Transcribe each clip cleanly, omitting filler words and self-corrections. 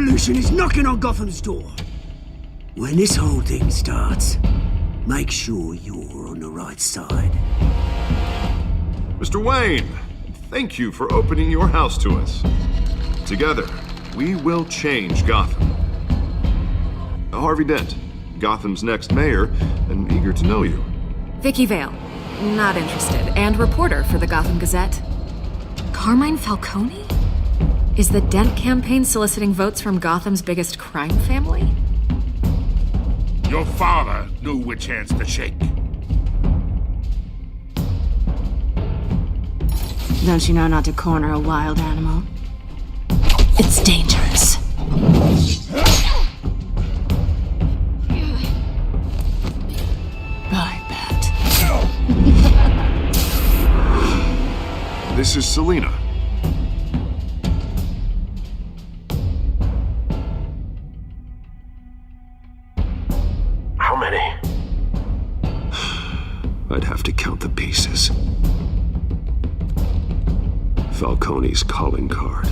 revolution is knocking on Gotham's door. When this whole thing starts, make sure you're on the right side. Mr. Wayne, thank you for opening your house to us. Together, we will change Gotham. Harvey Dent, Gotham's next mayor, and eager to know you. Vicky Vale, not interested, and reporter for the Gotham Gazette. Carmine Falcone? Is the Dent campaign soliciting votes from Gotham's biggest crime family? Your father knew which hands to shake. Don't you know not to corner a wild animal? It's dangerous. I bet. This is Selina. How many? I'd have to count the pieces. Falcone's calling card.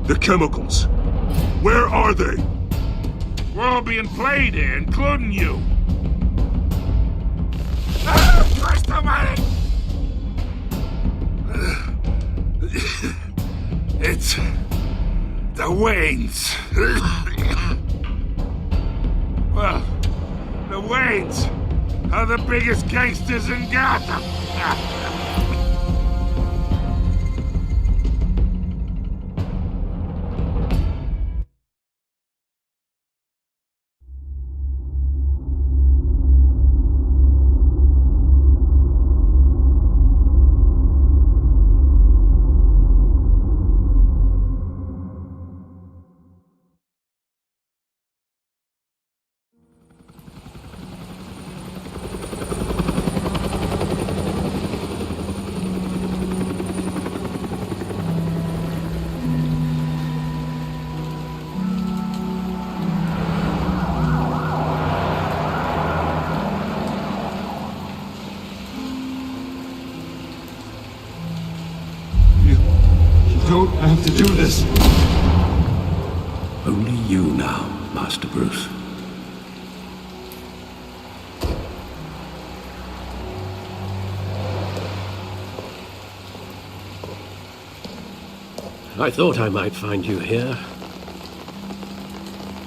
The chemicals. Where are they? We're all being played here, including you. Christ almighty! It's the Waynes. Well, the Waynes are the biggest gangsters in Gotham. Don't have to do this. Only you now, Master Bruce. I thought I might find you here.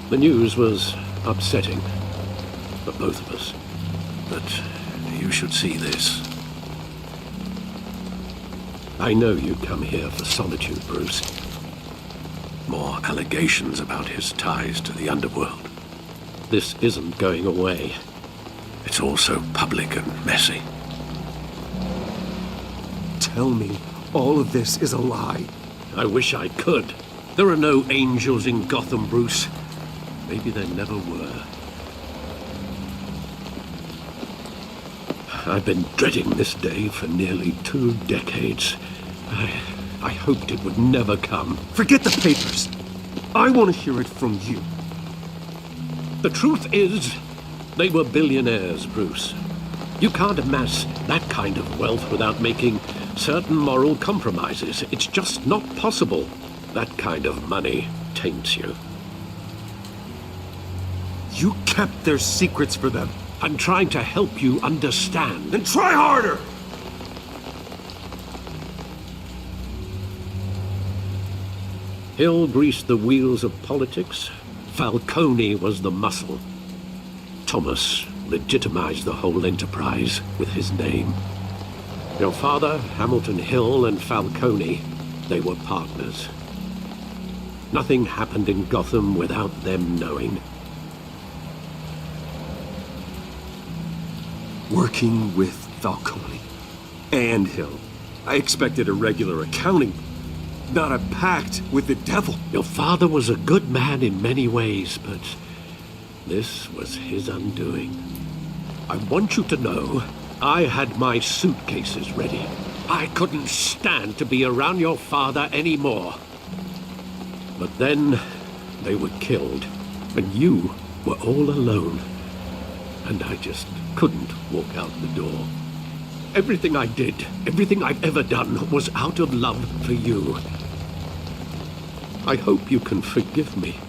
The news was upsetting for both of us. But you should see this. I know you come here for solitude, Bruce. More allegations about his ties to the underworld. This isn't going away. It's all so public and messy. Tell me all of this is a lie. I wish I could. There are no angels in Gotham, Bruce. Maybe there never were. I've been dreading this day for nearly 2 decades. I hoped it would never come. Forget the papers. I want to hear it from you. The truth is, they were billionaires, Bruce. You can't amass that kind of wealth without making certain moral compromises. It's just not possible. That kind of money taints you. You kept their secrets for them. I'm trying to help you understand. Then try harder! Hill greased the wheels of politics. Falcone was the muscle. Thomas legitimized the whole enterprise with his name. Your father, Hamilton Hill, and Falcone, they were partners. Nothing happened in Gotham without them knowing. Working with Falcone and Hill. I expected a regular accounting, not a pact with the devil. Your father was a good man in many ways, but this was his undoing. I want you to know, I had my suitcases ready. I couldn't stand to be around your father anymore. But then, they were killed, and you were all alone. And I just couldn't walk out the door. Everything I did, everything I've ever done, was out of love for you. I hope you can forgive me.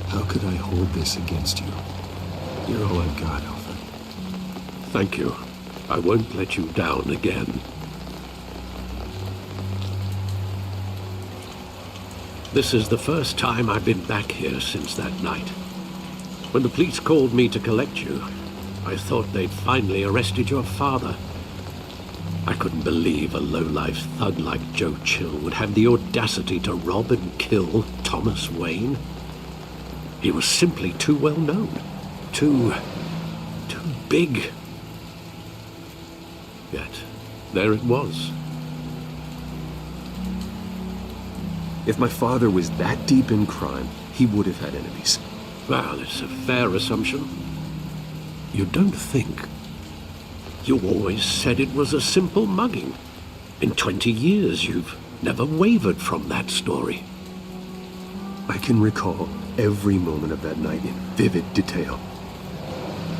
How could I hold this against you? You're all I've got, Alfred. Thank you. I won't let you down again. This is the first time I've been back here since that night. When the police called me to collect you, I thought they'd finally arrested your father. I couldn't believe a low-life thug like Joe Chill would have the audacity to rob and kill Thomas Wayne. He was simply too well known. Too big. Yet, there it was. If my father was that deep in crime, he would have had enemies. Well, it's a fair assumption. You don't think. You always said it was a simple mugging. In 20 years, you've never wavered from that story. I can recall every moment of that night in vivid detail.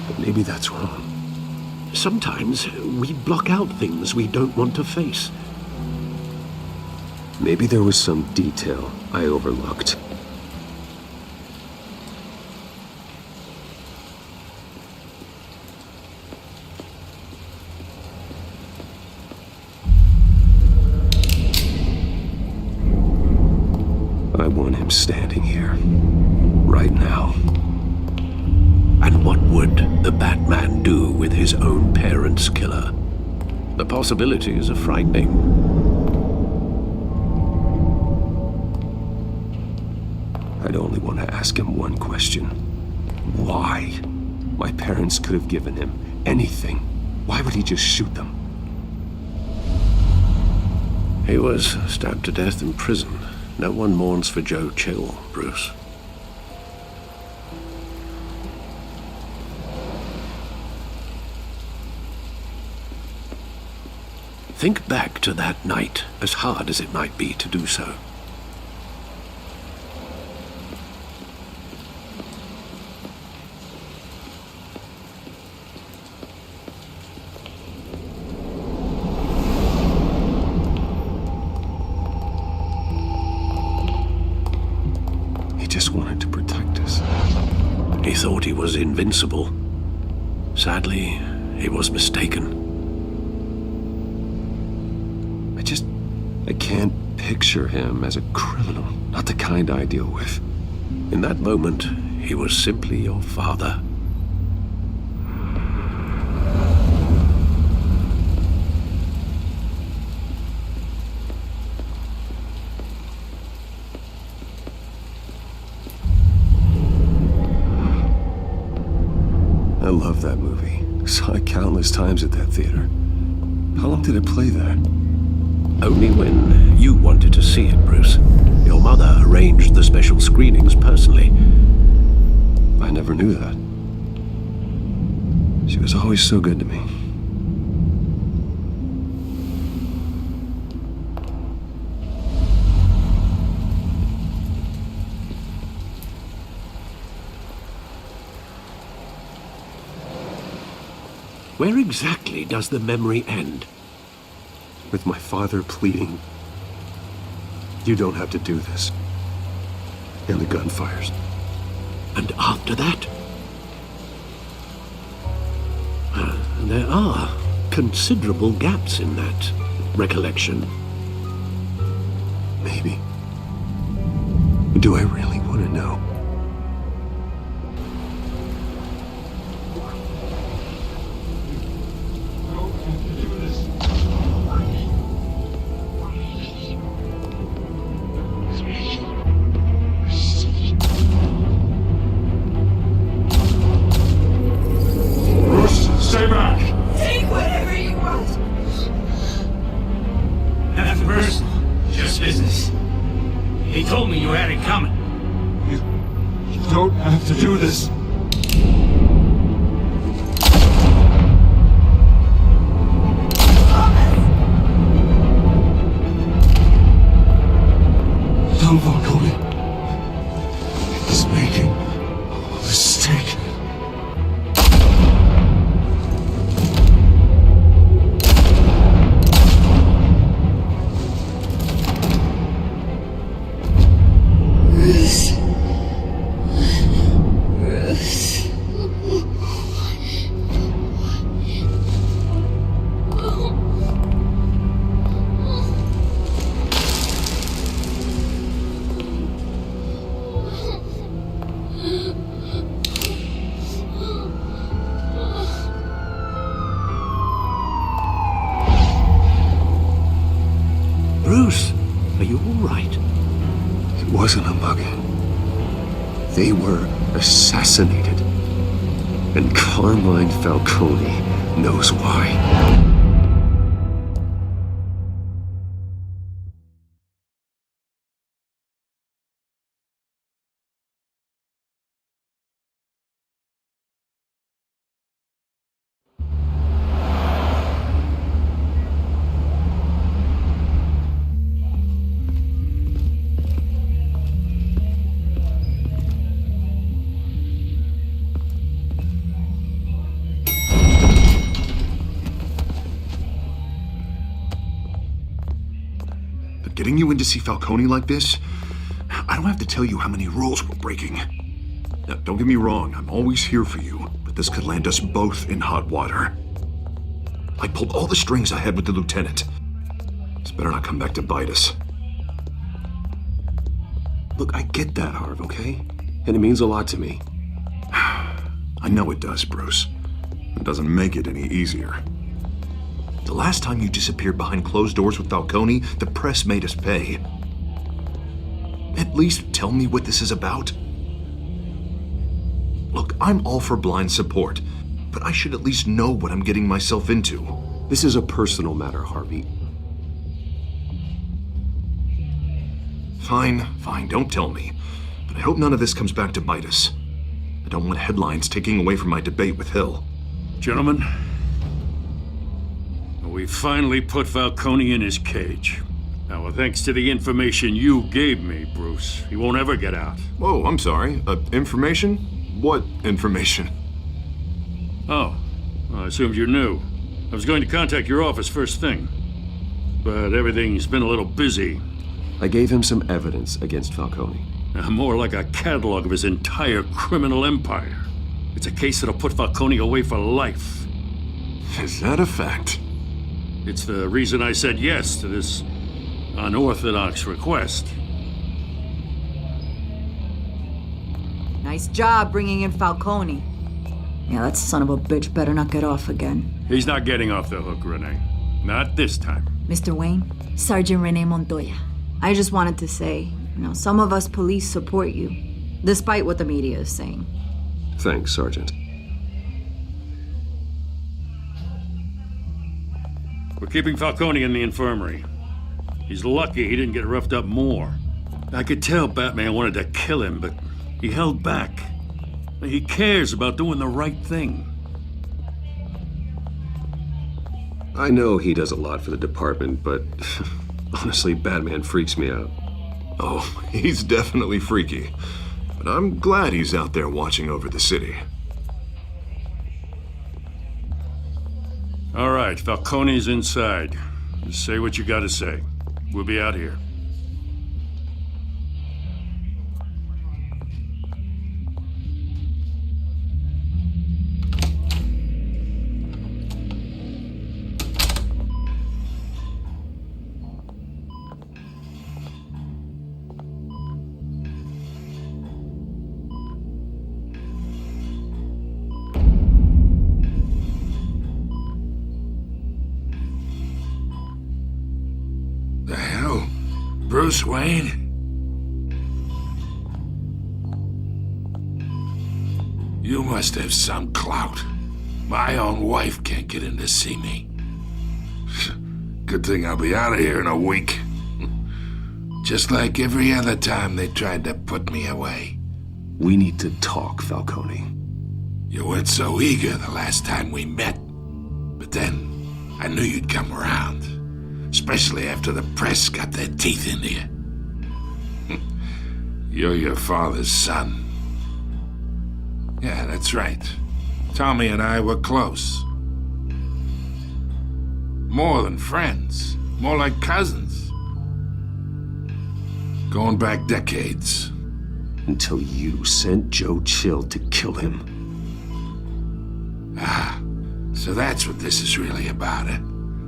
But maybe that's wrong. Sometimes we block out things we don't want to face. Maybe there was some detail I overlooked. I want him standing here, right now. And what would the Batman do with his own parents' killer? The possibilities are frightening. I'd only want to ask him one question. Why? My parents could have given him anything. Why would he just shoot them? He was stabbed to death in prison. No one mourns for Joe Chill, Bruce. Think back to that night, as hard as it might be to do so. He just wanted to protect us. He thought he was invincible. Sadly, he was mistaken. I can't picture him as a criminal, not the kind I deal with. In that moment, he was simply your father. I love that movie. Saw it countless times at that theater. How long did it play there? Only when you wanted to see it, Bruce. Your mother arranged the special screenings personally. I never knew that. She was always so good to me. Where exactly does the memory end? With my father pleading, "You don't have to do this." And the gun fires. And after that? There are considerable gaps in that recollection. Maybe. Do I really want to know? Stay back! Take whatever you want. Nothing personal, just business. He told me you had it coming. You don't have to do this. Don't Falcone. He's making a mistake. you all right? It wasn't a mugging. They were assassinated. And Carmine Falcone knows why. Getting you in to see Falcone like this? I don't have to tell you how many rules we're breaking. Now, don't get me wrong, I'm always here for you, but this could land us both in hot water. I pulled all the strings I had with the lieutenant. This better not come back to bite us. Look, I get that, Harv, okay? And it means a lot to me. I know it does, Bruce. It doesn't make it any easier. The last time you disappeared behind closed doors with Falcone, the press made us pay. At least tell me what this is about. Look, I'm all for blind support, but I should at least know what I'm getting myself into. This is a personal matter, Harvey. Fine, don't tell me. But I hope none of this comes back to bite us. I don't want headlines taking away from my debate with Hill. Gentlemen, we finally put Falcone in his cage. Now, thanks to the information you gave me, Bruce, he won't ever get out. Whoa, I'm sorry. Information? What information? Oh, well, I assumed you knew. I was going to contact your office first thing, but everything's been a little busy. I gave him some evidence against Falcone. More like a catalog of his entire criminal empire. It's a case that'll put Falcone away for life. Is that a fact? It's the reason I said yes to this unorthodox request. Nice job bringing in Falcone. Yeah, that son of a bitch better not get off again. He's not getting off the hook, Renee. Not this time. Mr. Wayne, Sergeant Renee Montoya. I just wanted to say, some of us police support you, despite what the media is saying. Thanks, Sergeant. We're keeping Falcone in the infirmary. He's lucky he didn't get roughed up more. I could tell Batman wanted to kill him, but he held back. He cares about doing the right thing. I know he does a lot for the department, but honestly, Batman freaks me out. Oh, he's definitely freaky. But I'm glad he's out there watching over the city. All right, Falcone's inside. Just say what you gotta say. We'll be out here. Bruce Wayne? You must have some clout. My own wife can't get in to see me. Good thing I'll be out of here in a week. Just like every other time they tried to put me away. We need to talk, Falcone. You weren't so eager the last time we met. But then, I knew you'd come around. Especially after the press got their teeth into you. You're your father's son. Yeah, that's right. Tommy and I were close. More than friends. More like cousins. Going back decades. Until you sent Joe Chill to kill him. Ah, so that's what this is really about, eh?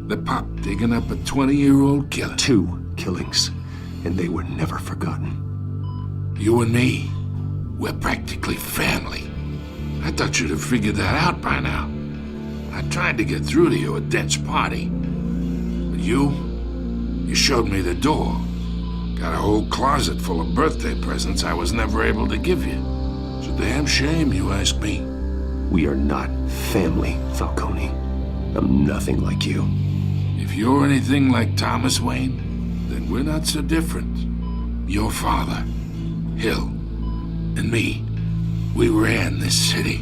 The pup digging up a 20-year-old killer. 2 killings, and they were never forgotten. You and me, we're practically family. I thought you'd have figured that out by now. I tried to get through to you at Dent's party. But you showed me the door. Got a whole closet full of birthday presents I was never able to give you. It's a damn shame, you ask me. We are not family, Falcone. I'm nothing like you. If you're anything like Thomas Wayne, then we're not so different. Your father, Hill, and me, we ran this city.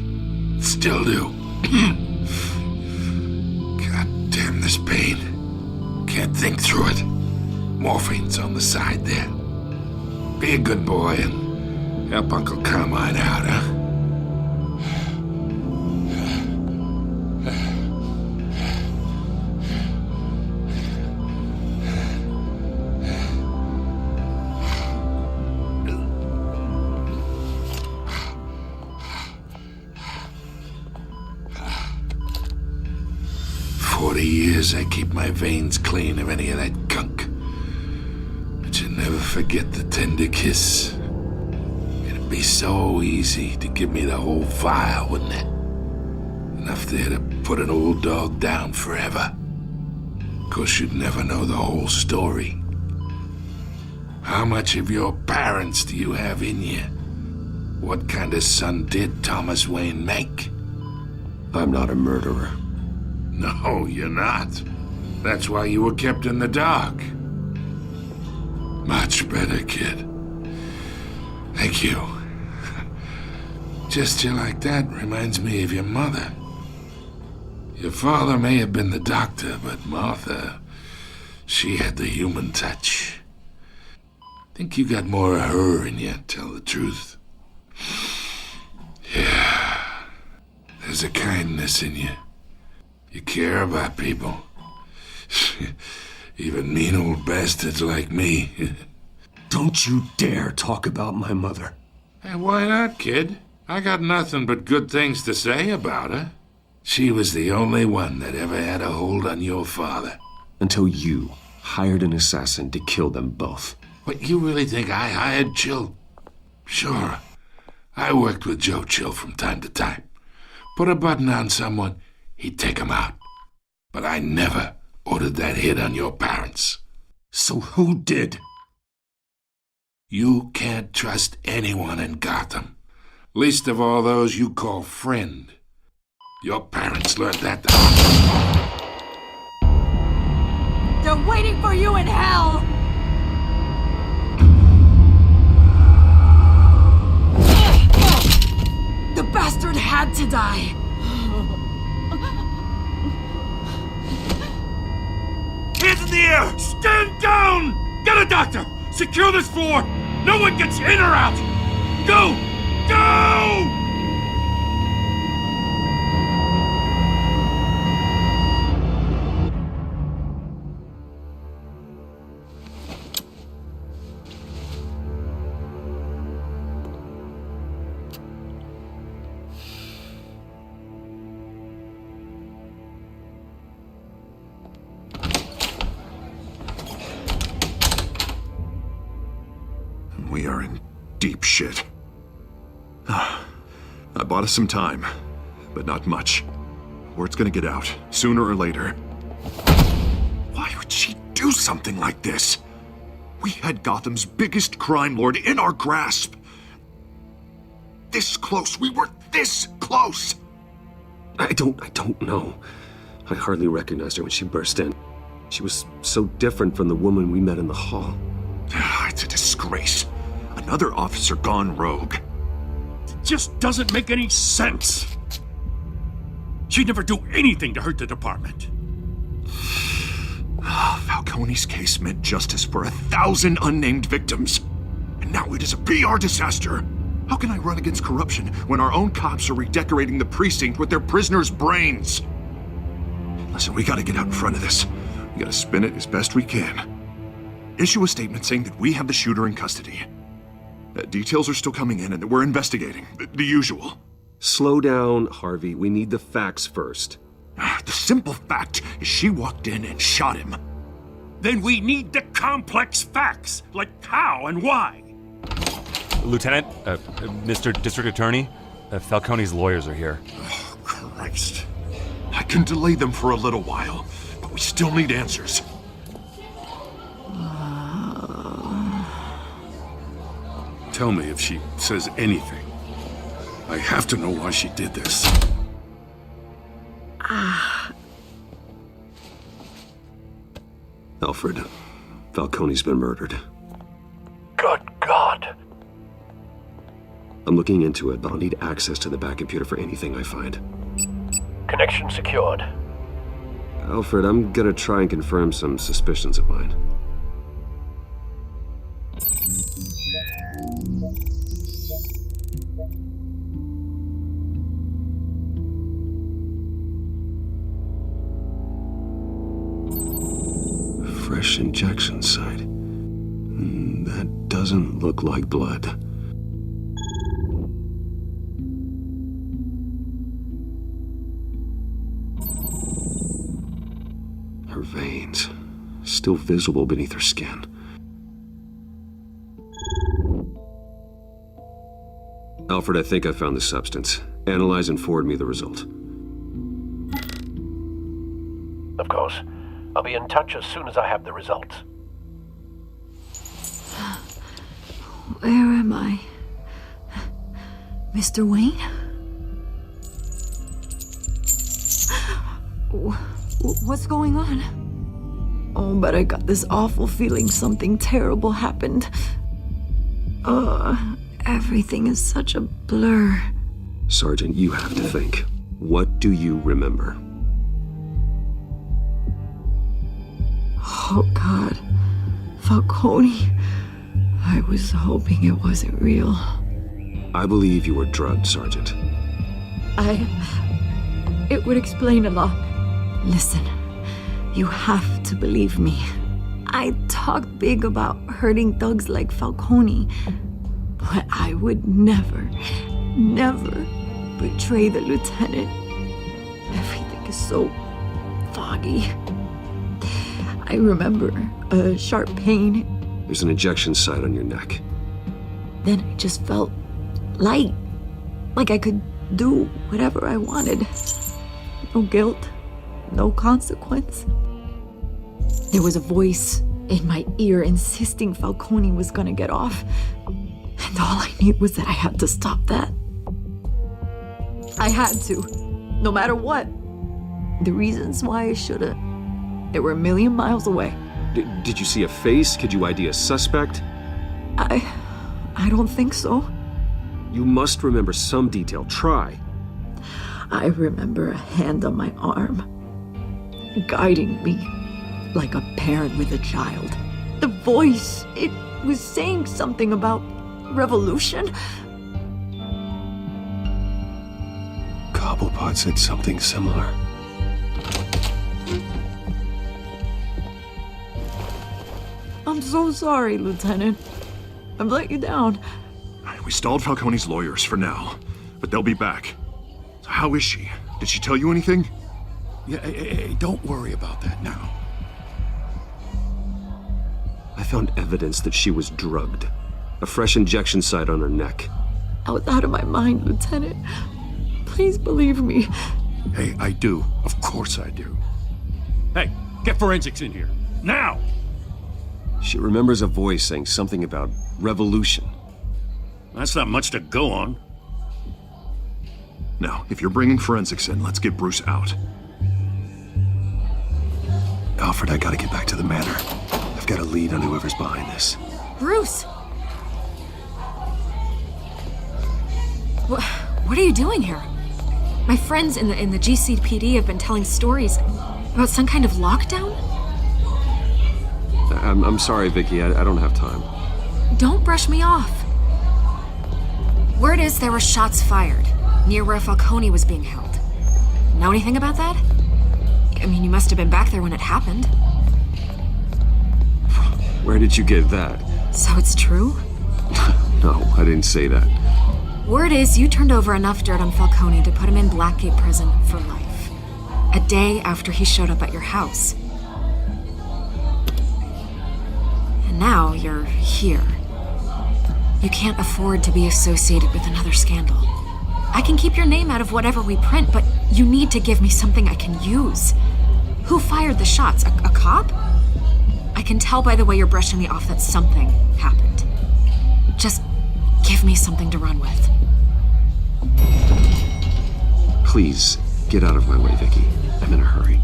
Still do. God damn this pain. Can't think through it. Morphine's on the side there. Be a good boy and help Uncle Carmine out, huh? I keep my veins clean of any of that gunk. But you never forget the tender kiss. It'd be so easy to give me the whole vial, wouldn't it? Enough there to put an old dog down forever. Of course, you'd never know the whole story. How much of your parents do you have in you? What kind of son did Thomas Wayne make? I'm not a murderer. No, you're not. That's why you were kept in the dark. Much better, kid. Thank you. Gesture like that reminds me of your mother. Your father may have been the doctor, but Martha, she had the human touch. Think you got more of her in you, tell the truth. Yeah. There's a kindness in you. You care about people. Even mean old bastards like me. Don't you dare talk about my mother. Hey, why not, kid? I got nothing but good things to say about her. She was the only one that ever had a hold on your father. Until you hired an assassin to kill them both. What, you really think I hired Chill? Sure. I worked with Joe Chill from time to time. Put a button on someone, he'd take him out. But I never ordered that hit on your parents. So who did? You can't trust anyone in Gotham. Least of all those you call friend. Your parents learned that the hard way. They're waiting for you in hell! The bastard had to die. Hands in the air! Stand down! Get a doctor! Secure this floor! No one gets in or out! Go! Go! We are in deep shit. I bought us some time, but not much. Word's gonna get out, sooner or later. Why would she do something like this? We had Gotham's biggest crime lord in our grasp. This close, we were this close! I don't know. I hardly recognized her when she burst in. She was so different from the woman we met in the hall. It's a disgrace. Another officer gone rogue. It just doesn't make any sense. She'd never do anything to hurt the department. Falcone's case meant justice for 1,000 unnamed victims. And now it is a PR disaster. How can I run against corruption when our own cops are redecorating the precinct with their prisoners' brains? Listen, we gotta get out in front of this. We gotta spin it as best we can. Issue a statement saying that we have the shooter in custody. Details are still coming in and that we're investigating. The usual. Slow down, Harvey. We need the facts first. The simple fact is she walked in and shot him. Then we need the complex facts, like how and why. Lieutenant, Mr. District Attorney, Falcone's lawyers are here. Oh, Christ. I can delay them for a little while, but we still need answers. Tell me if she says anything. I have to know why she did this. Alfred, Falcone's been murdered. Good God. I'm looking into it, but I'll need access to the back computer for anything I find. Connection secured. Alfred, I'm gonna try and confirm some suspicions of mine. Fresh injection site. That doesn't look like blood. Her veins, still visible beneath her skin. Alfred, I think I found the substance. Analyze and forward me the result. Of course. I'll be in touch as soon as I have the results. Where am I? Mr. Wayne? What's going on? Oh, but I got this awful feeling something terrible happened. Everything is such a blur. Sergeant, you have to think. What do you remember? Oh, God. Falcone. I was hoping it wasn't real. I believe you were drugged, Sergeant. It would explain a lot. Listen, you have to believe me. I talked big about hurting thugs like Falcone, but I would never betray the lieutenant. Everything is so foggy. I remember a sharp pain. There's an injection site on your neck. Then I just felt light, like I could do whatever I wanted. No guilt, no consequence. There was a voice in my ear insisting Falcone was gonna get off. And all I knew was that I had to stop that. I had to, no matter what. The reasons why I should've, they were a million miles away. Did you see a face? Could you ID a suspect? I don't think so. You must remember some detail. Try. I remember a hand on my arm, guiding me like a parent with a child. The voice, it was saying something about revolution. Cobblepot said something similar. I'm so sorry, Lieutenant. I've let you down. We stalled Falcone's lawyers for now, but they'll be back. So how is she? Did she tell you anything? Yeah, hey, don't worry about that now. I found evidence that she was drugged. A fresh injection site on her neck. I was out of my mind, Lieutenant. Please believe me. Hey, I do. Of course I do. Hey, get forensics in here. Now! She remembers a voice saying something about revolution. That's not much to go on. Now, if you're bringing forensics in, let's get Bruce out. Alfred, I gotta get back to the manor. I've got a lead on whoever's behind this. Bruce! What are you doing here? My friends in the GCPD have been telling stories about some kind of lockdown? I'm sorry, Vicky. I don't have time. Don't brush me off. Word is there were shots fired near where Falcone was being held. Know anything about that? I mean, you must have been back there when it happened. Where did you get that? So it's true? No, I didn't say that. Word is you turned over enough dirt on Falcone to put him in Blackgate Prison for life. A day after he showed up at your house. And now you're here. You can't afford to be associated with another scandal. I can keep your name out of whatever we print, but you need to give me something I can use. Who fired the shots? A cop? I can tell by the way you're brushing me off that something happened. Just Give me something to run with. Please, get out of my way, Vicky. I'm in a hurry.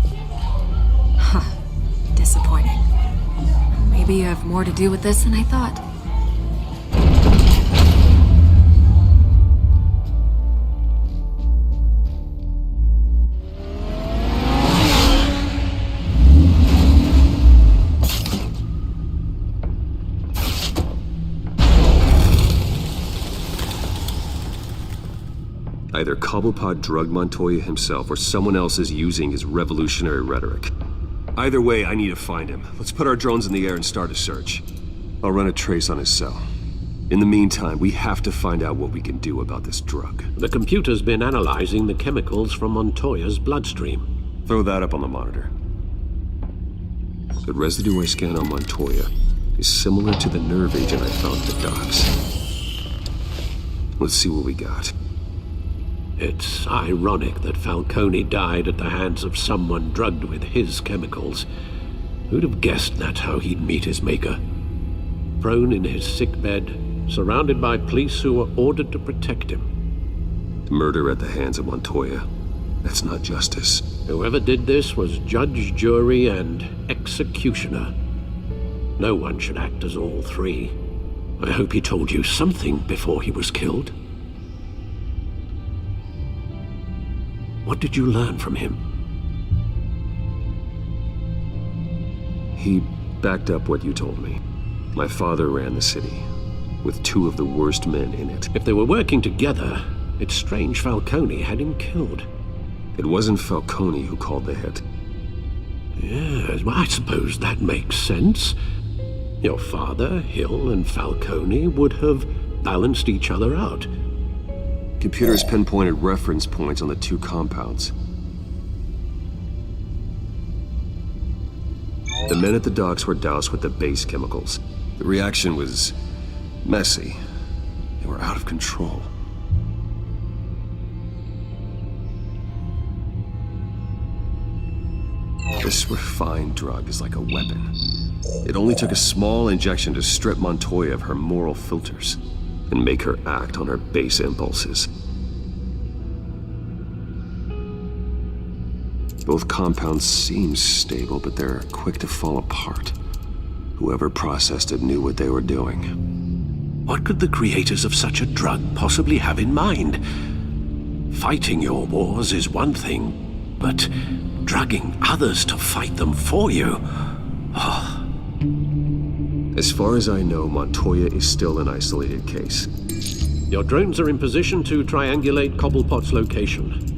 Disappointing. Maybe you have more to do with this than I thought. Either Cobblepot drugged Montoya himself or someone else is using his revolutionary rhetoric. Either way, I need to find him. Let's put our drones in the air and start a search. I'll run a trace on his cell. In the meantime, we have to find out what we can do about this drug. The computer's been analyzing the chemicals from Montoya's bloodstream. Throw that up on the monitor. The residue I scan on Montoya is similar to the nerve agent I found at the docks. Let's see what we got. It's ironic that Falcone died at the hands of someone drugged with his chemicals. Who'd have guessed that's how he'd meet his maker? Prone in his sickbed, surrounded by police who were ordered to protect him. Murder at the hands of Montoya. That's not justice. Whoever did this was judge, jury, and executioner. No one should act as all three. I hope he told you something before he was killed. What did you learn from him? He backed up what you told me. My father ran the city, with two of the worst men in it. If they were working together, it's strange Falcone had him killed. It wasn't Falcone who called the hit. Yes, well, I suppose that makes sense. Your father, Hill, and Falcone would have balanced each other out. Computers pinpointed reference points on the two compounds. The men at the docks were doused with the base chemicals. The reaction was messy. They were out of control. This refined drug is like a weapon. It only took a small injection to strip Montoya of her moral filters and make her act on her base impulses. Both compounds seem stable, but they're quick to fall apart. Whoever processed it knew what they were doing. What could the creators of such a drug possibly have in mind? Fighting your wars is one thing, but drugging others to fight them for you? Oh. As far as I know, Montoya is still an isolated case. Your drones are in position to triangulate Cobblepot's location.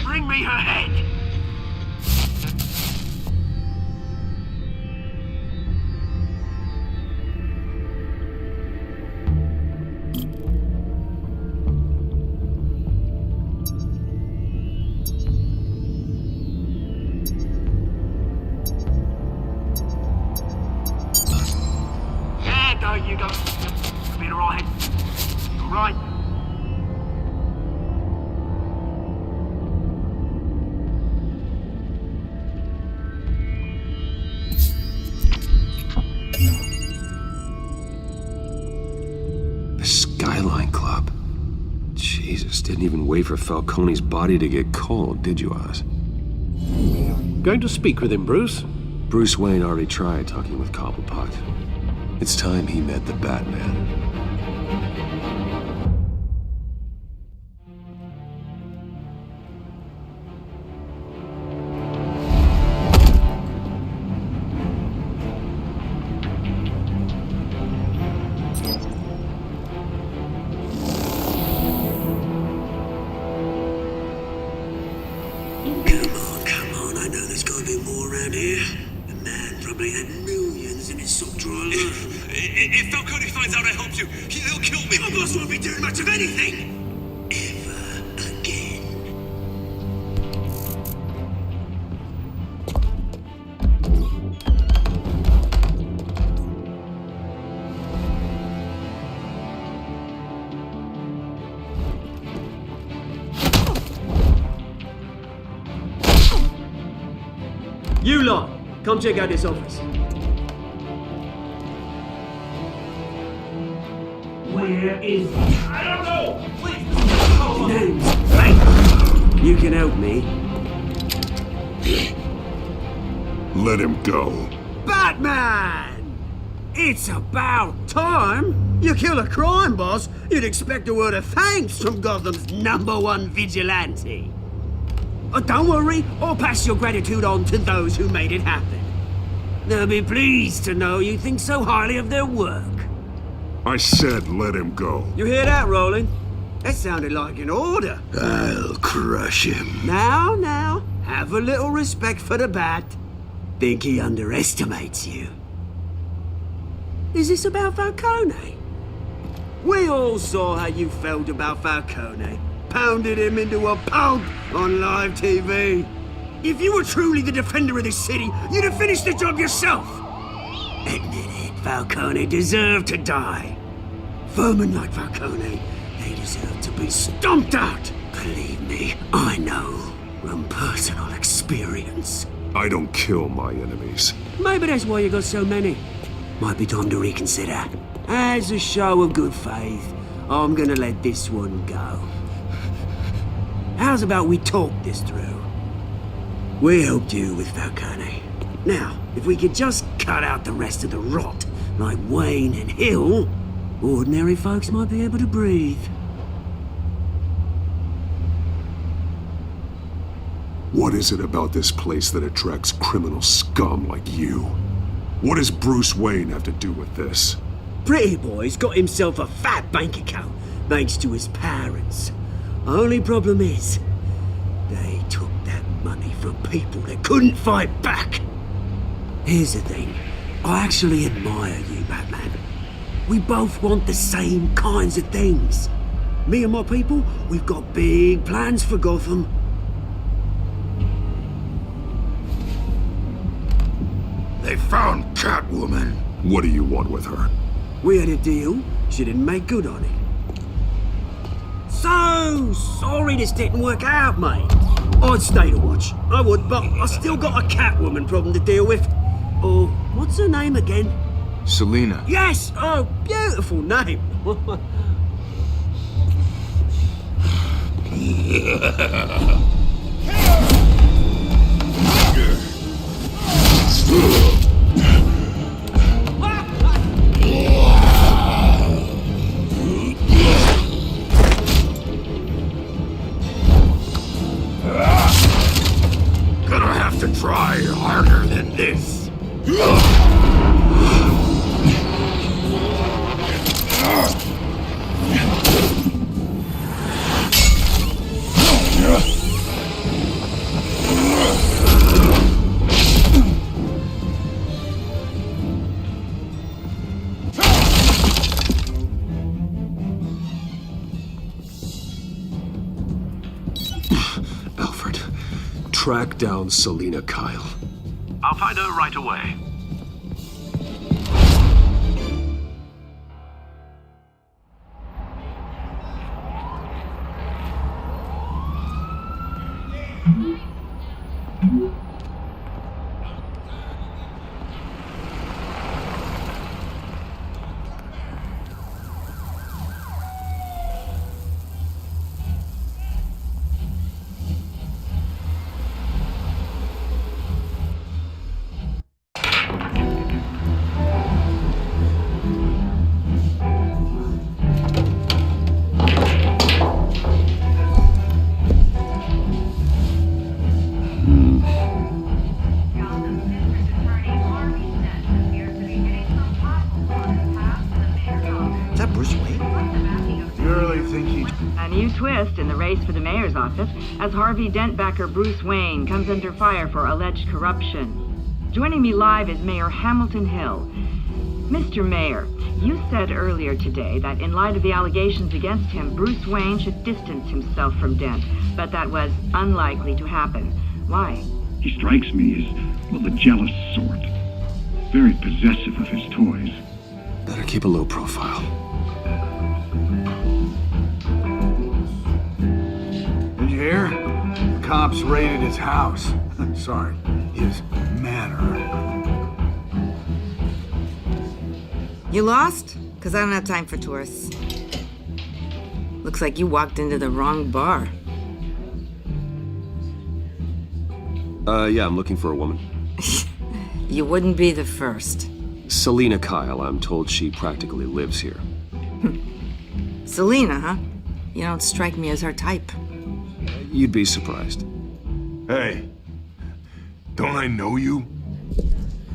Bring me her head! There you go. You'll be alright. Alright. The Skyline Club. Jesus, didn't even wait for Falcone's body to get cold, did you, Oz? Going to speak with him, Bruce? Bruce Wayne already tried talking with Cobblepot. It's time he met the Batman. bit more around here. The man probably had millions in his sock drawer. If Falcone finds out I helped you, he'll kill me. My boss won't be doing much of anything. Ever again. You lot, come check out this office. Where is he? I don't know! Please! Name's Frank. You can help me. Let him go. Batman! It's about time. You kill a crime boss, you'd expect a word of thanks from Gotham's #1 vigilante. Don't worry, I'll pass your gratitude on to those who made it happen. They'll be pleased to know you think so highly of their work. I said let him go. You hear that, Roland? That sounded like an order. I'll crush him. Now, have a little respect for the Bat. Think he underestimates you. Is this about Falcone? We all saw how you felt about Falcone. Pounded him into a pulp on live TV. If you were truly the defender of this city, you'd have finished the job yourself. Admit it, Falcone deserved to die. Vermin like Falcone, they deserve to be stomped out. Believe me, I know from personal experience. I don't kill my enemies. Maybe that's why you got so many. Might be time to reconsider. As a show of good faith, I'm gonna let this one go. How's about we talk this through? We helped you with Falcone. Now, if we could just cut out the rest of the rot, like Wayne and Hill, ordinary folks might be able to breathe. What is it about this place that attracts criminal scum like you? What does Bruce Wayne have to do with this? Pretty Boy's got himself a fat bank account, thanks to his parents. Only problem is, they took that money from people that couldn't fight back. Here's the thing, I actually admire you, Batman. We both want the same kinds of things. Me and my people, we've got big plans for Gotham. They found Catwoman. What do you want with her? We had a deal, she didn't make good on it. So sorry this didn't work out, mate. I'd stay to watch, I would, but I still got a Catwoman problem to deal with. Oh, what's her name again? Selina. Yes! Oh, beautiful name. Gonna have to try harder than this. Alfred, track down Selina Kyle. I'll find her right away. race for the mayor's office as Harvey Dent backer Bruce Wayne comes under fire for alleged corruption. Joining me live is Mayor Hamilton Hill. Mr. Mayor, you said earlier today that in light of the allegations against him, Bruce Wayne should distance himself from Dent, but that was unlikely to happen. Why? He strikes me as, well, the jealous sort. Very possessive of his toys. Better keep a low profile. Did you hear? The cops raided his house. Sorry, his manor. You lost? Because I don't have time for tourists. Looks like you walked into the wrong bar. Yeah, I'm looking for a woman. You wouldn't be the first. Selina Kyle, I'm told she practically lives here. Selina, huh? You don't strike me as her type. You'd be surprised. Hey, don't I know you?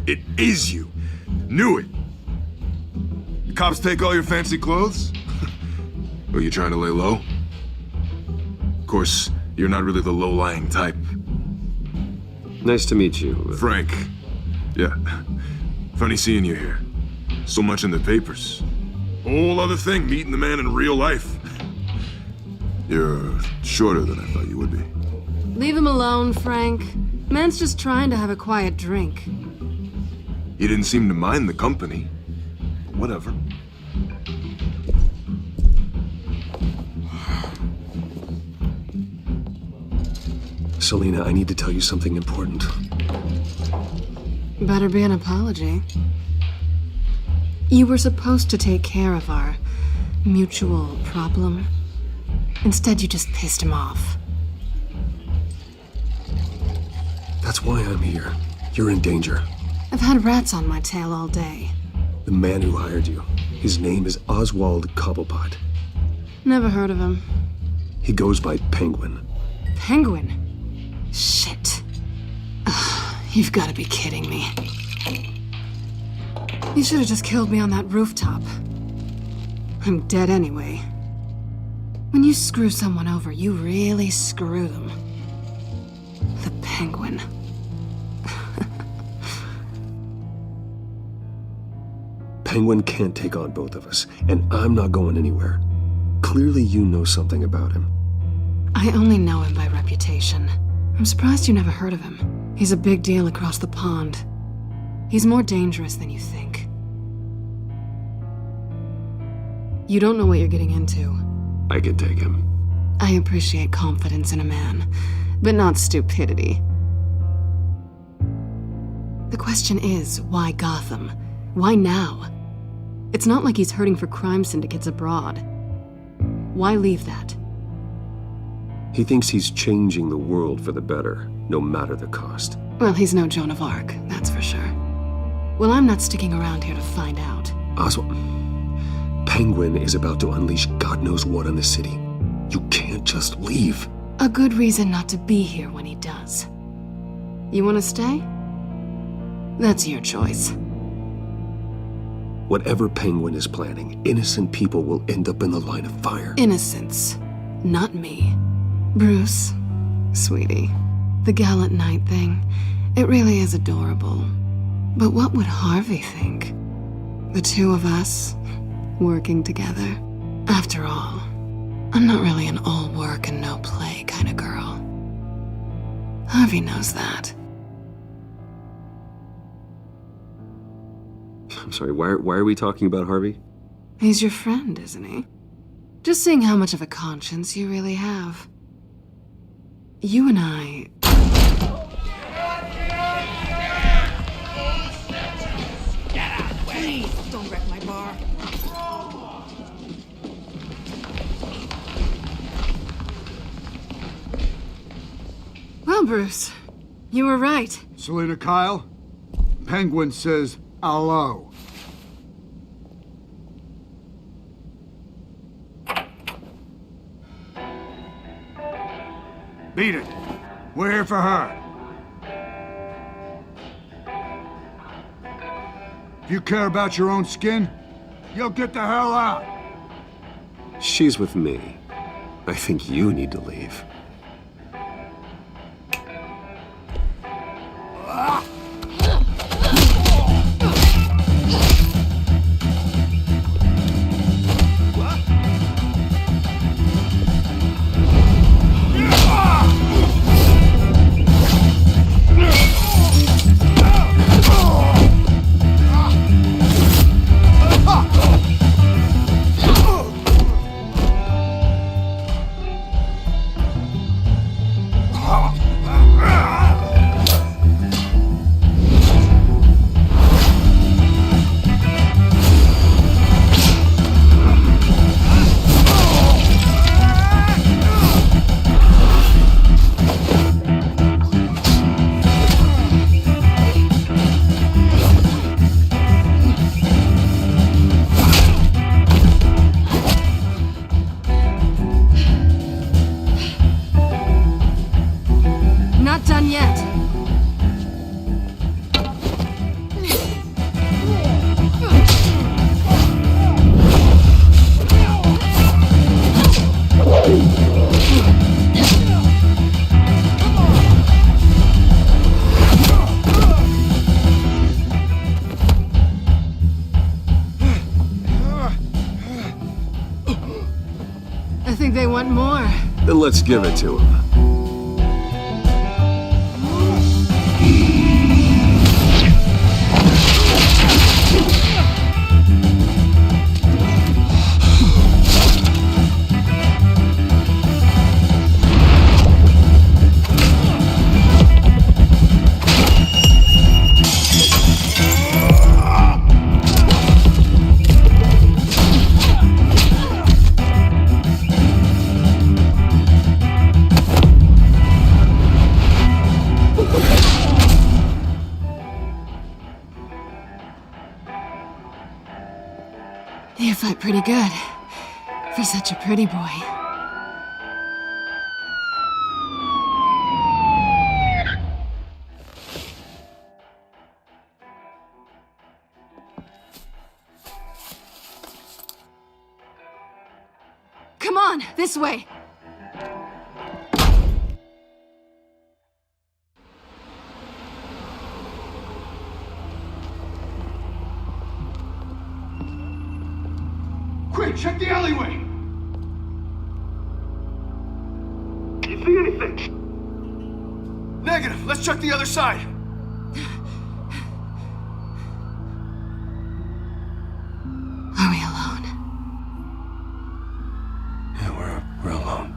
It is you. Knew it. The cops take all your fancy clothes? Are you trying to lay low? Of course, you're not really the low-lying type. Nice to meet you. Frank. Yeah. Funny seeing you here. So much in the papers. Whole other thing, meeting the man in real life. You're shorter than I thought you would be. Leave him alone, Frank. Man's just trying to have a quiet drink. You didn't seem to mind the company. Whatever. Selina, I need to tell you something important. Better be an apology. You were supposed to take care of our mutual problem. Instead, you just pissed him off. That's why I'm here. You're in danger. I've had rats on my tail all day. The man who hired you, his name is Oswald Cobblepot. Never heard of him. He goes by Penguin. Penguin? Shit. Ugh, you've got to be kidding me. You should have just killed me on that rooftop. I'm dead anyway. When you screw someone over, you really screw them. The Penguin. Penguin can't take on both of us, and I'm not going anywhere. Clearly you know something about him. I only know him by reputation. I'm surprised you never heard of him. He's a big deal across the pond. He's more dangerous than you think. You don't know what you're getting into. I can take him. I appreciate confidence in a man, but not stupidity. The question is, why Gotham? Why now? It's not like he's hurting for crime syndicates abroad. Why leave that? He thinks he's changing the world for the better, no matter the cost. Well, he's no Joan of Arc, that's for sure. Well, I'm not sticking around here to find out. Oswald, Penguin is about to unleash God knows what on the city. You can't just leave. A good reason not to be here when he does. You want to stay? That's your choice. Whatever Penguin is planning, innocent people will end up in the line of fire. Innocence, not me. Bruce, sweetie, the gallant knight thing, it really is adorable. But what would Harvey think? The two of us, working together. After all, I'm not really an all work and no play kind of girl. Harvey knows that. I'm sorry, why are we talking about Harvey? He's your friend, isn't he? Just seeing how much of a conscience you really have. You and I... Get out of the way! Please, don't wreck my bar. Well, Bruce, you were right. Selina Kyle, Penguin says hello. Beat it. We're here for her. If you care about your own skin, you'll get the hell out. She's with me. I think you need to leave. I think they want more. Then let's give it to him. You fight pretty good for such a pretty boy. Come on, this way. Quick, check the alleyway! Do you see anything? Negative. Let's check the other side. Are we alone? Yeah, we're alone.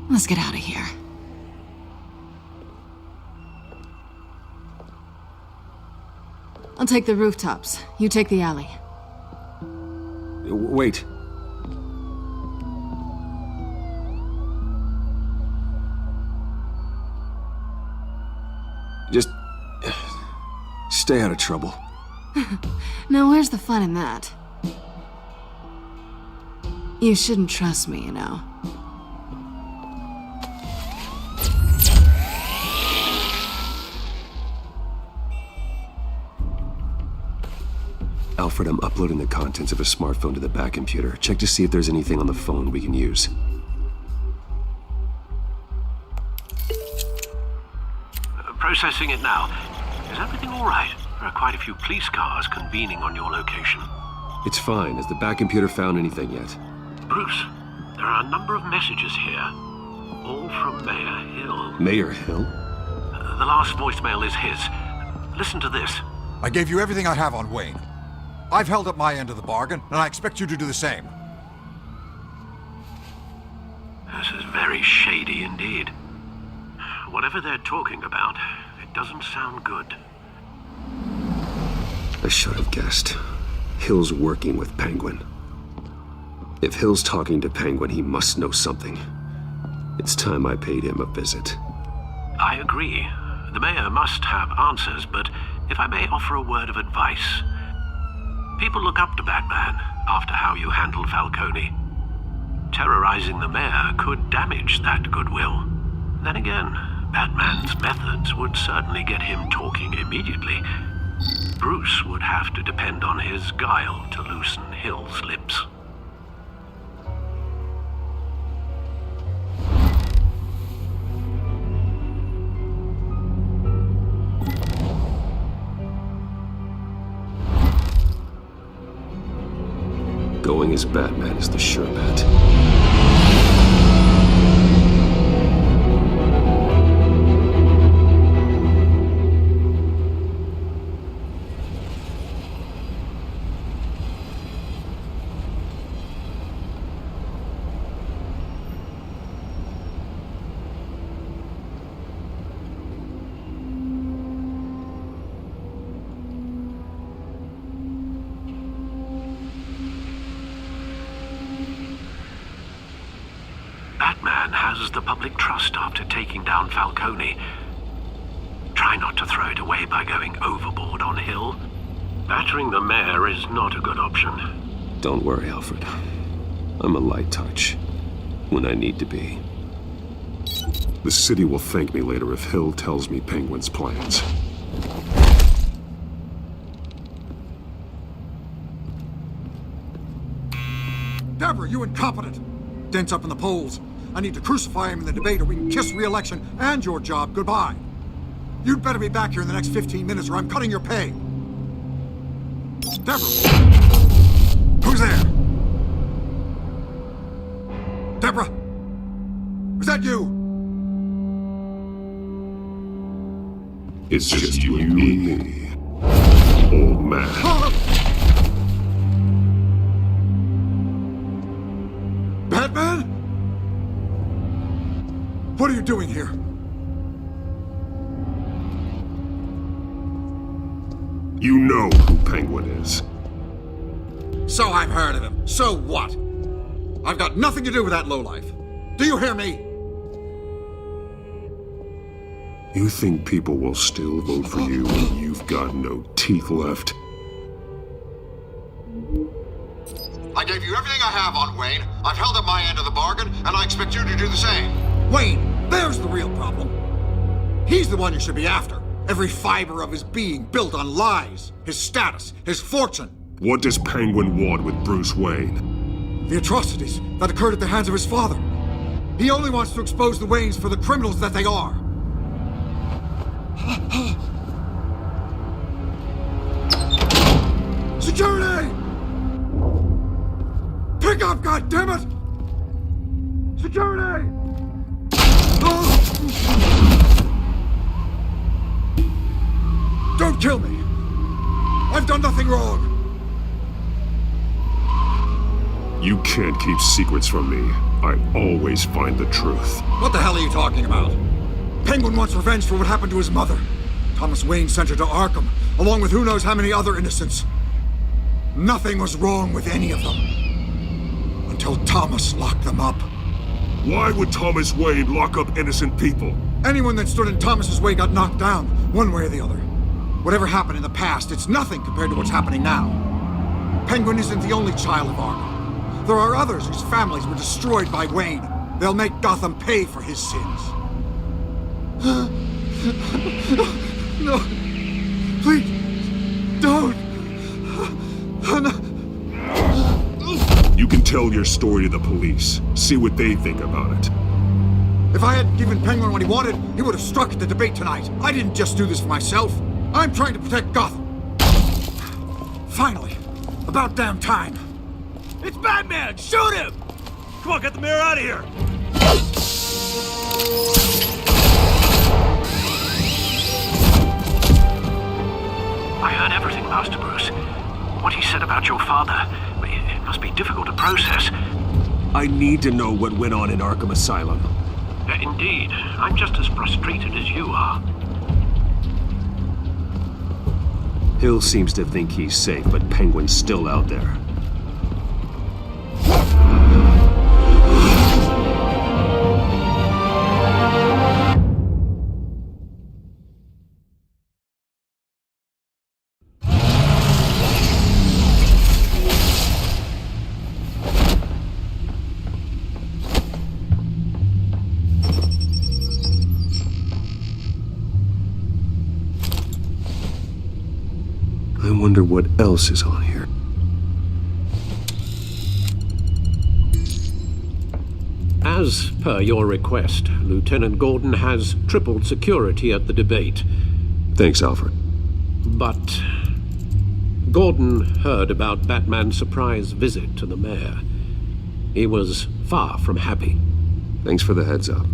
Let's get out of here. I'll take the rooftops. You take the alley. Wait. Just stay out of trouble. Now, where's the fun in that? You shouldn't trust me, you know. Alfred, I'm uploading the contents of a smartphone to the back computer. Check to see if there's anything on the phone we can use. Processing it now. Is everything all right? There are quite a few police cars convening on your location. It's fine. Has the back computer found anything yet? Bruce, there are a number of messages here. All from Mayor Hill. Mayor Hill? The last voicemail is his. Listen to this. I gave you everything I have on Wayne. I've held up my end of the bargain, and I expect you to do the same. This is very shady indeed. Whatever they're talking about, it doesn't sound good. I should have guessed. Hill's working with Penguin. If Hill's talking to Penguin, he must know something. It's time I paid him a visit. I agree. The mayor must have answers, but if I may offer a word of advice. People look up to Batman after how you handled Falcone. terrorizing the mayor could damage that goodwill. Then again, Batman's methods would certainly get him talking immediately. Bruce would have to depend on his guile to loosen Hill's lips. Going as Batman is the sure bet. Batman has the public trust after taking down Falcone. Try not to throw it away by going overboard on Hill. Battering the mayor is not a good option. Don't worry, Alfred. I'm a light touch when I need to be. The city will thank me later if Hill tells me Penguin's plans. Deborah, you incompetent! Dent's up in the polls. I need to crucify him in the debate or we can kiss re-election and your job goodbye. You'd better be back here in the next 15 minutes or I'm cutting your pay. Deborah! Who's there? Deborah! Was that you? It's just you and me, old man. Batman? What are you doing here? You know who Penguin is. So I've heard of him. So what? I've got nothing to do with that lowlife. Do you hear me? You think people will still vote for you when you've got no teeth left? I gave you everything I have on Wayne. I've held up my end of the bargain, and I expect you to do the same. Wayne, there's the real problem. He's the one you should be after. Every fiber of his being built on lies, his status, his fortune. What does Penguin want with Bruce Wayne? The atrocities that occurred at the hands of his father. He only wants to expose the Waynes for the criminals that they are. Security! Pick up, goddammit! Security! Don't kill me! I've done nothing wrong! You can't keep secrets from me. I always find the truth. What the hell are you talking about? Penguin wants revenge for what happened to his mother. Thomas Wayne sent her to Arkham, along with who knows how many other innocents. Nothing was wrong with any of them. Until Thomas locked them up. Why would Thomas Wayne lock up innocent people? Anyone that stood in Thomas's way got knocked down, one way or the other. Whatever happened in the past, it's nothing compared to what's happening now. Penguin isn't the only child of Arkham. There are others whose families were destroyed by Wayne. They'll make Gotham pay for his sins. No. Please. Don't. You can tell your story to the police. See what they think about it. If I had given Penguin what he wanted, he would have struck at the debate tonight. I didn't just do this for myself. I'm trying to protect Gotham. Finally. About damn time. It's Batman! Shoot him! Come on, get the mayor out of here! I heard everything, Master Bruce. What he said about your father, it must be difficult to process. I need to know what went on in Arkham Asylum. Indeed. I'm just as frustrated as you are. Hill seems to think he's safe, but Penguin's still out there. wonder what else is on here. As per your request, Lieutenant Gordon has tripled security at the debate. Thanks, Alfred. But Gordon heard about Batman's surprise visit to the mayor. He was far from happy. Thanks for the heads up.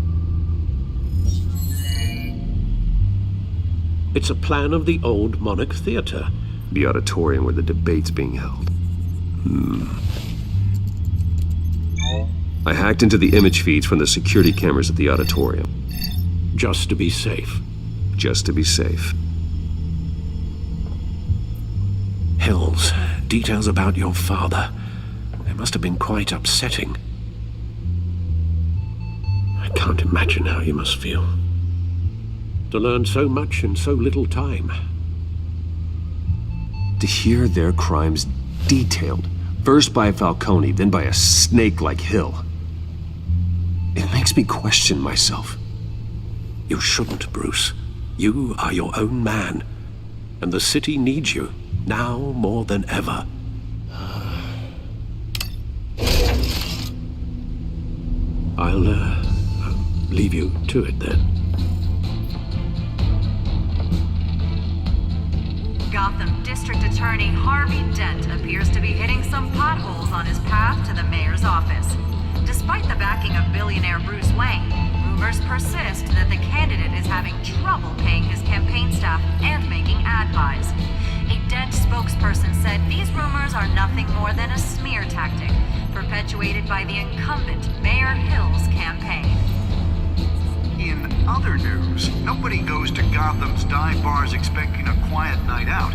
It's a plan of the old Monarch Theater. The auditorium where the debate's being held. I hacked into the image feeds from the security cameras at the auditorium. Just to be safe. Just to be safe. Hills, details about your father. They must have been quite upsetting. I can't imagine how you must feel. To learn so much in so little time. To hear their crimes detailed, first by Falcone, then by a snake like Hill. It makes me question myself. You shouldn't, Bruce. You are your own man. And the city needs you, now more than ever. I'll leave you to it then. Gotham District Attorney Harvey Dent appears to be hitting some potholes on his path to the mayor's office. Despite the backing of billionaire Bruce Wayne, rumors persist that the candidate is having trouble paying his campaign staff and making ad buys. A Dent spokesperson said these rumors are nothing more than a smear tactic, perpetuated by the incumbent Mayor Hill's campaign. In other news, nobody goes to Gotham's dive bars expecting a quiet night out,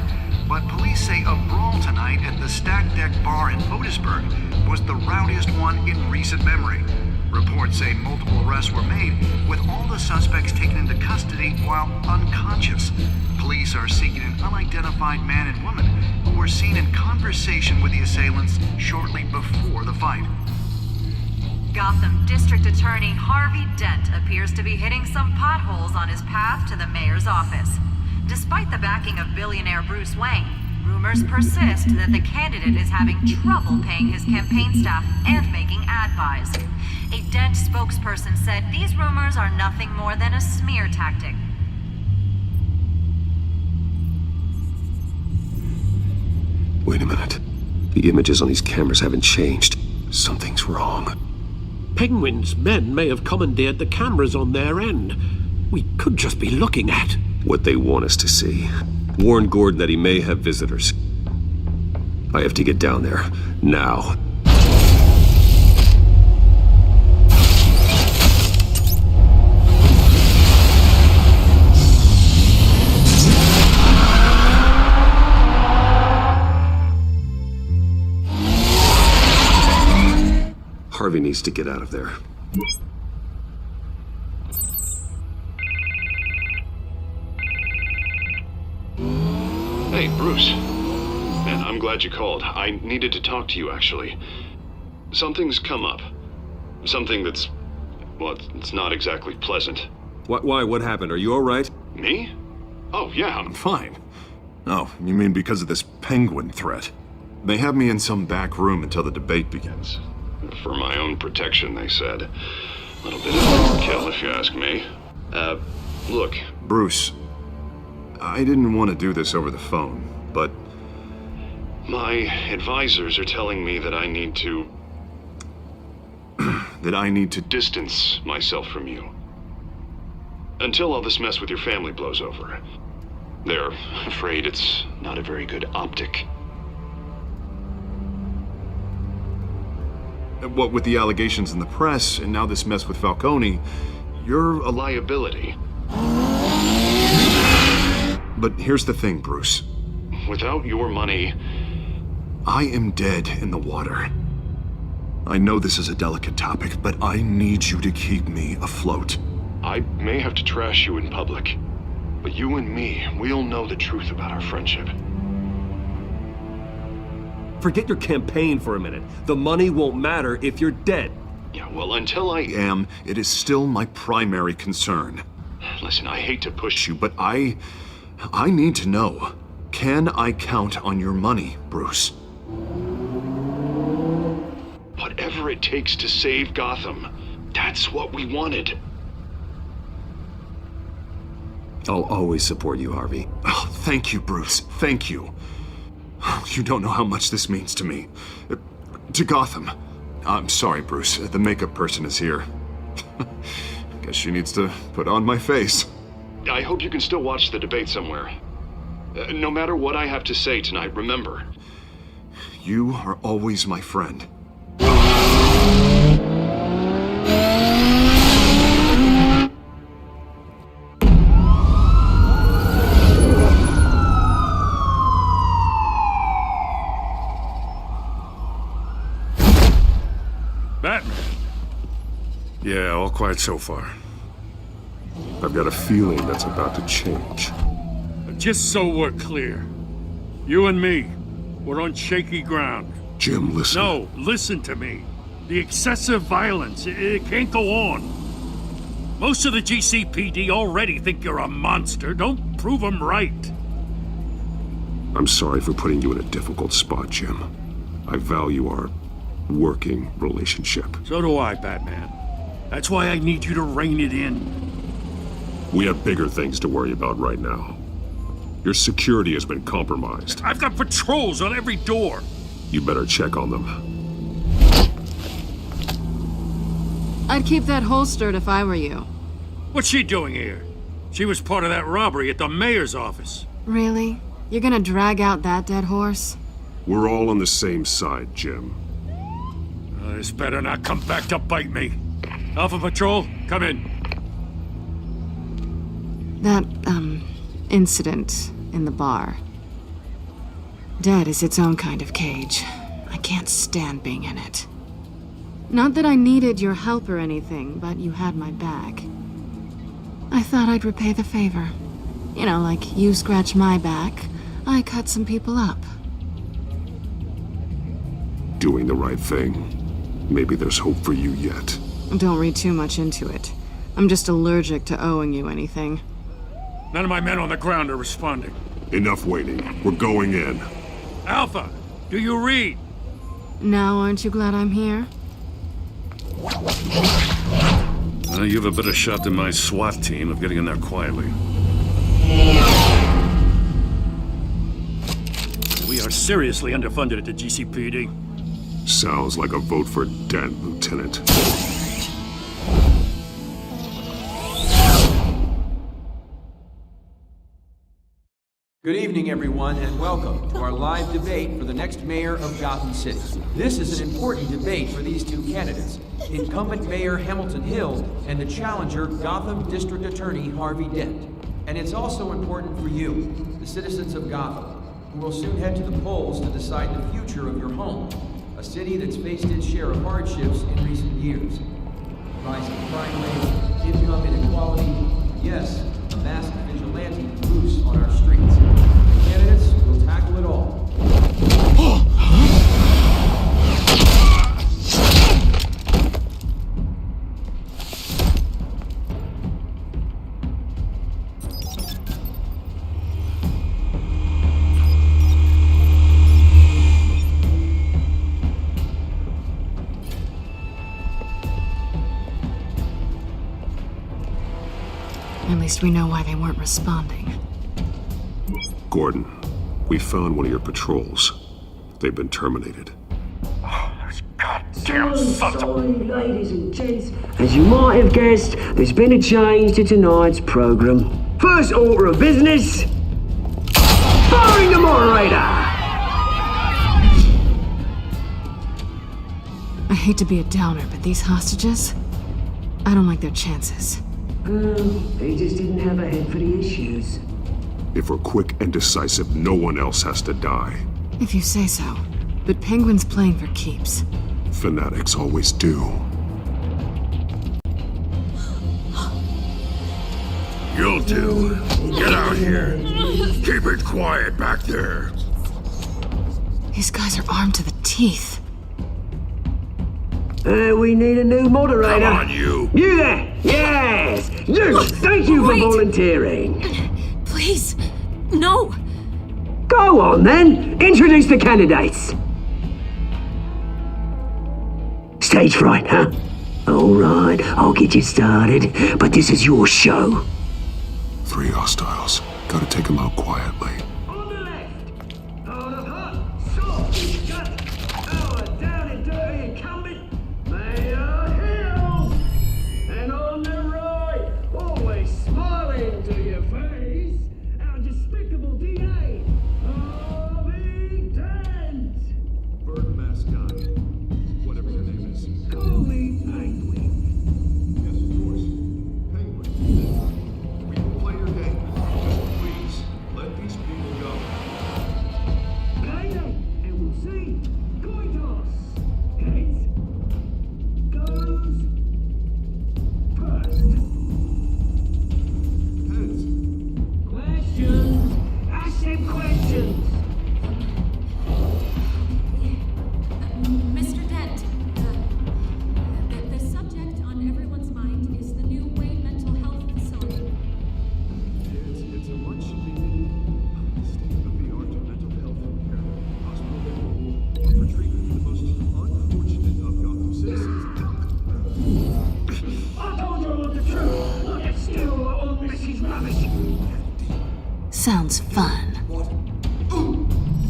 but police say a brawl tonight at the Stack Deck Bar in Otisburg was the rowdiest one in recent memory. Reports say multiple arrests were made, with all the suspects taken into custody while unconscious. Police are seeking an unidentified man and woman who were seen in conversation with the assailants shortly before the fight. Gotham District Attorney Harvey Dent appears to be hitting some potholes on his path to the mayor's office. Despite the backing of billionaire Bruce Wayne, rumors persist that the candidate is having trouble paying his campaign staff and making ad buys. A Dent spokesperson said these rumors are nothing more than a smear tactic. Wait a minute. The images on these cameras haven't changed. Something's wrong. Penguin's men may have commandeered the cameras on their end. We could just be looking at what they want us to see. Warn Gordon that he may have visitors. I have to get down there, now. Harvey needs to get out of there. Hey, Bruce. Man, I'm glad you called. I needed to talk to you, actually. Something's come up. Something that's... well, it's not exactly pleasant. Why? What happened? Are you all right? Me? Oh, yeah, I'm fine. Oh, you mean because of this penguin threat? They have me in some back room until the debate begins. For my own protection, they said. A little bit of overkill, if you ask me. Look. Bruce, I didn't want to do this over the phone, but... my advisors are telling me that I need to... that I need to distance myself from you. Until all this mess with your family blows over. They're afraid it's not a very good optic. What with the allegations in the press, and now this mess with Falcone, you're a liability. But here's the thing, Bruce. Without your money... I am dead in the water. I know this is a delicate topic, but I need you to keep me afloat. I may have to trash you in public, but you and me, we'll know the truth about our friendship. Forget your campaign for a minute. The money won't matter if you're dead. Yeah, well, until I am, it is still my primary concern. Listen, I hate to push you, but I need to know. Can I count on your money, Bruce? Whatever it takes to save Gotham, that's what we wanted. I'll always support you, Harvey. Oh, thank you, Bruce. Thank you. You don't know how much this means to me. To Gotham. I'm sorry, Bruce. The makeup person is here. Guess she needs to put on my face. I hope you can still watch the debate somewhere. No matter what I have to say tonight, remember. You are always my friend. Batman? Yeah, all quiet so far. I've got a feeling that's about to change. Just so we're clear, you and me, we're on shaky ground. Jim, listen. No, listen to me. The excessive violence, it can't go on. Most of the GCPD already think you're a monster. Don't prove them right. I'm sorry for putting you in a difficult spot, Jim. I value our working relationship. So do I, Batman. That's why I need you to rein it in. We have bigger things to worry about right now. Your security has been compromised. I've got patrols on every door. You better check on them. I'd keep that holstered if I were you. What's she doing here? She was part of that robbery at the mayor's office. Really? You're gonna drag out that dead horse? We're all on the same side, Jim. This better not come back to bite me. Alpha Patrol, come in. That, incident in the bar. Dead is its own kind of cage. I can't stand being in it. Not that I needed your help or anything, but you had my back. I thought I'd repay the favor. You know, like you scratch my back, I cut some people up. Doing the right thing. Maybe there's hope for you yet. Don't read too much into it. I'm just allergic to owing you anything. None of my men on the ground are responding. Enough waiting. We're going in. Alpha, do you read? Now aren't you glad I'm here? You have a better shot than my SWAT team of getting in there quietly. We are seriously underfunded at the GCPD. Sounds like a vote for Dent, Lieutenant. Good evening, everyone, and welcome to our live debate for the next mayor of Gotham City. This is an important debate for these two candidates, incumbent Mayor Hamilton Hill and the challenger Gotham District Attorney Harvey Dent. And it's also important for you, the citizens of Gotham, who will soon head to the polls to decide the future of your home, a city that's faced its share of hardships in recent years. Rising crime rates, income inequality, yes, a massive vigilante loose on our streets. The candidates will tackle it all. At least we know why they weren't responding. Gordon, we found one of your patrols. They've been terminated. Damn sorry, ladies and gents. As you might have guessed, there's been a change to tonight's program. First order of business, firing the moderator. I hate to be a downer, but these hostages, I don't like their chances. They just didn't have a head for the issues. If we're quick and decisive, no one else has to die. If you say so. But Penguin's playing for keeps. Fanatics always do. You'll do. Get out here. Keep it quiet back there. These guys are armed to the teeth. We need a new moderator. Come on, you. You there! Yes! You! Thank you for volunteering. Please, no. Go Go on then, introduce the candidates. Stage fright, huh? Alright, I'll get you started, but this is your show. 3 hostiles. Gotta take them out quietly. Sounds fun.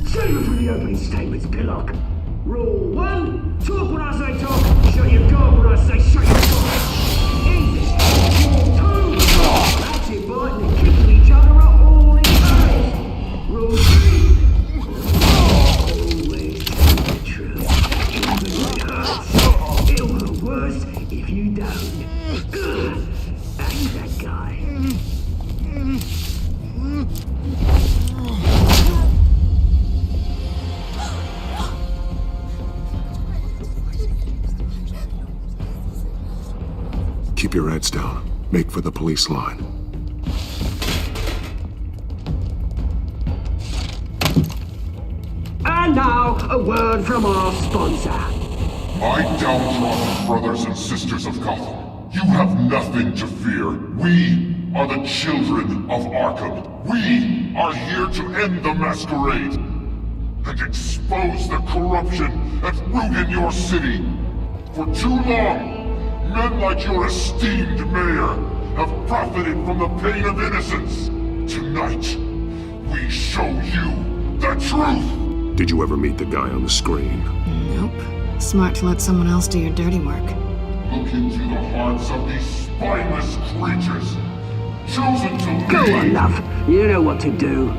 Save it for the opening statements, Pillock. Rule 1, talk when I say talk, shut your gob when I say shut your gob. Easy. Rule 2, that's it, biting and kicking each other up all in place. Rule 3, always tell the truth, even when it hurts. It'll hurt worse if you don't. Ain't that guy? Keep your heads down. Make for the police line. And now, a word from our sponsor. My downtrodden brothers and sisters of Gotham, you have nothing to fear. We are the children of Arkham. We are here to end the masquerade and expose the corruption that root in your city. For too long, men like your esteemed mayor have profited from the pain of innocence. Tonight, we show you the truth! Did you ever meet the guy on the screen? Nope. Smart to let someone else do your dirty work. Look into the hearts of these spineless creatures, chosen to Go lead. on, love. You know what to do.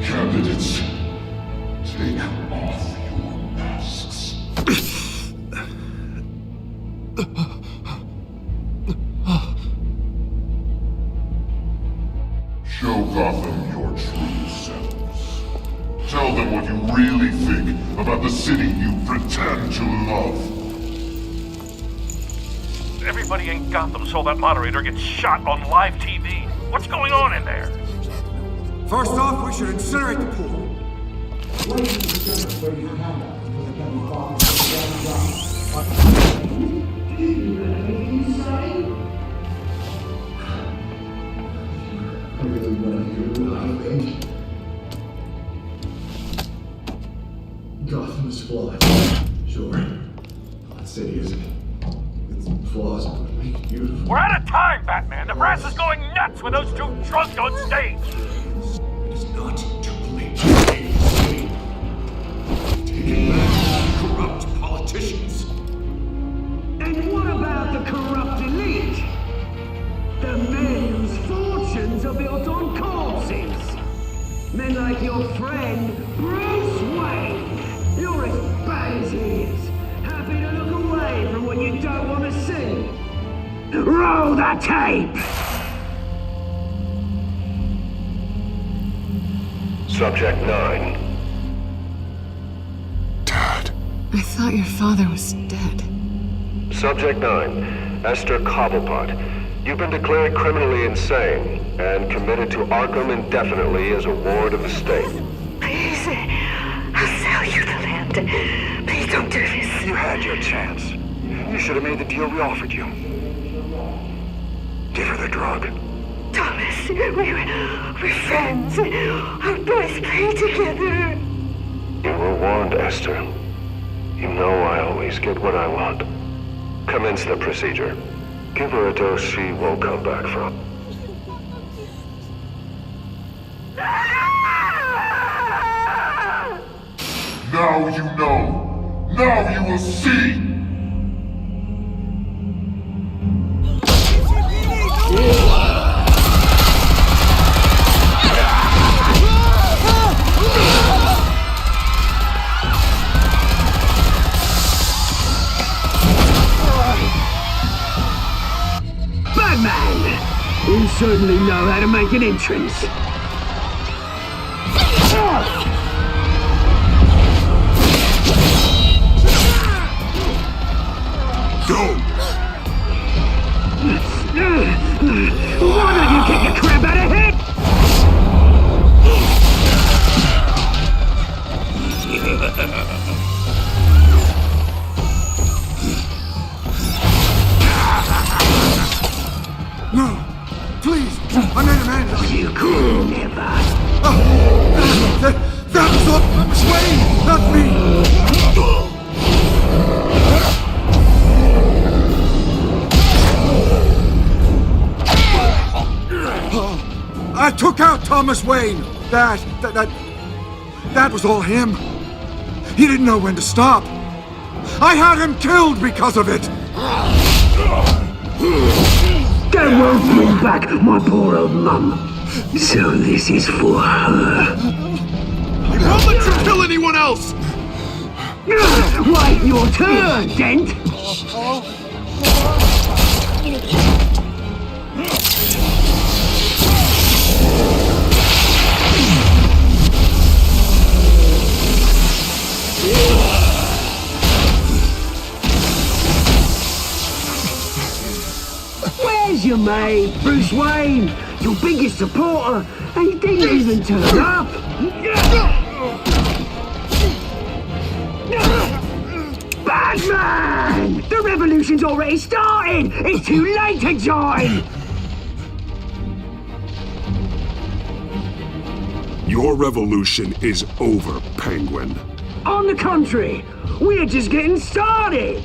Candidates, take off your masks. Show Gotham your true selves. Tell them what you really think about the city you pretend to love. Everybody in Gotham saw that moderator get shot on live TV. What's going on in there? First off, we should incinerate the pool. Gotham is flawed. Sure. That city isn't. Its flaws would make it beautiful. We're out of time, Batman. The brass is going nuts with those two drunks on stage. It is not too late to save the city. Taking back corrupt politicians. And what about the corrupt elite? The men whose fortunes are built on corpses. Men like your friend, Bruce Wayne. You're as bad as he is. Happy to look away from what you don't want to see. Roll the tape! Subject 9. I thought your father was dead. Subject 9. Esther Cobblepot. You've been declared criminally insane and committed to Arkham indefinitely as a ward of the state. Please, I'll sell you the land. Please don't do this. You had your chance. You should have made the deal we offered you. Give her the drug. Thomas, we're friends. Our boys play together. You were warned, Esther. You know I always get what I want. Commence the procedure. Give her a dose she won't come back from. Now you know. Now you will see. Batman! You certainly know how to make an entrance. Go! Why don't you kick the crap out of it? No! Please! I made a man! You could never. That was all Thomas Wayne, not me! I took out Thomas Wayne! That was all him. He didn't know when to stop. I had him killed because of it! That won't bring back my poor old mum. So this is for her. I won't let you kill anyone else! Wait your turn, Dent! Where's your mate, Bruce Wayne? Your biggest supporter, and he didn't even turn up! Batman! The revolution's already started! It's too late to join! Your revolution is over, Penguin. On the contrary, we're just getting started!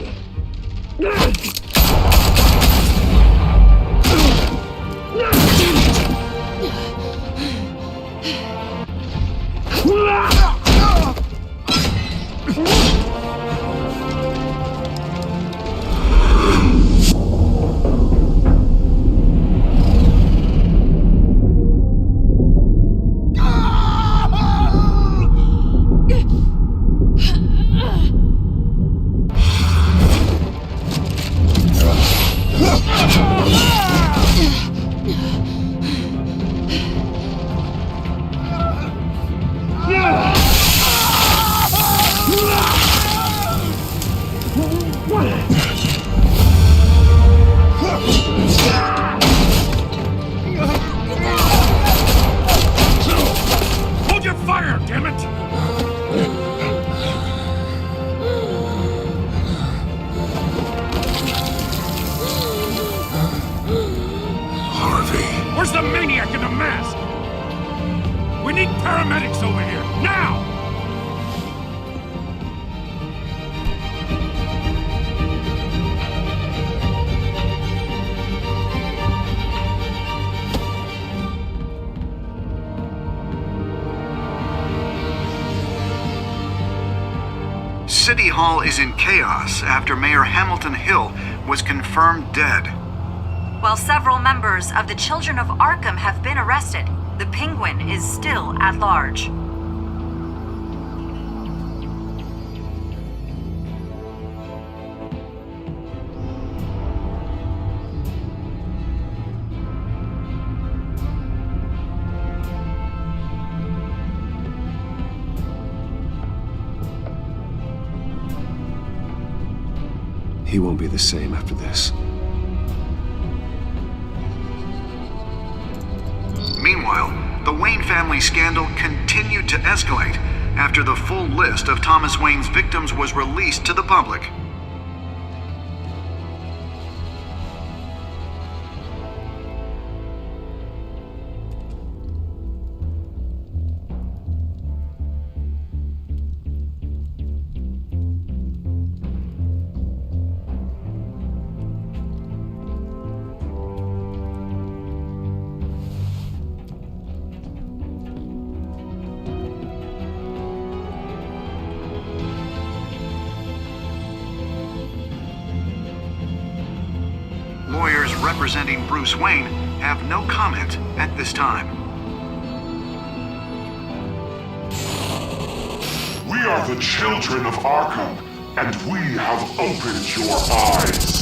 Hold your fire, damn it! Harvey. Where's the maniac in the mask? We need paramedics over here, now! City Hall is in chaos after Mayor Hamilton Hill was confirmed dead. While several members of the Children of Arkham have been arrested, the Penguin is still at large. He won't be the same after this. Meanwhile, the Wayne family scandal continued to escalate after the full list of Thomas Wayne's victims was released to the public. representing Bruce Wayne have no comment at this time. We are the children of Arkham, and we have opened your eyes.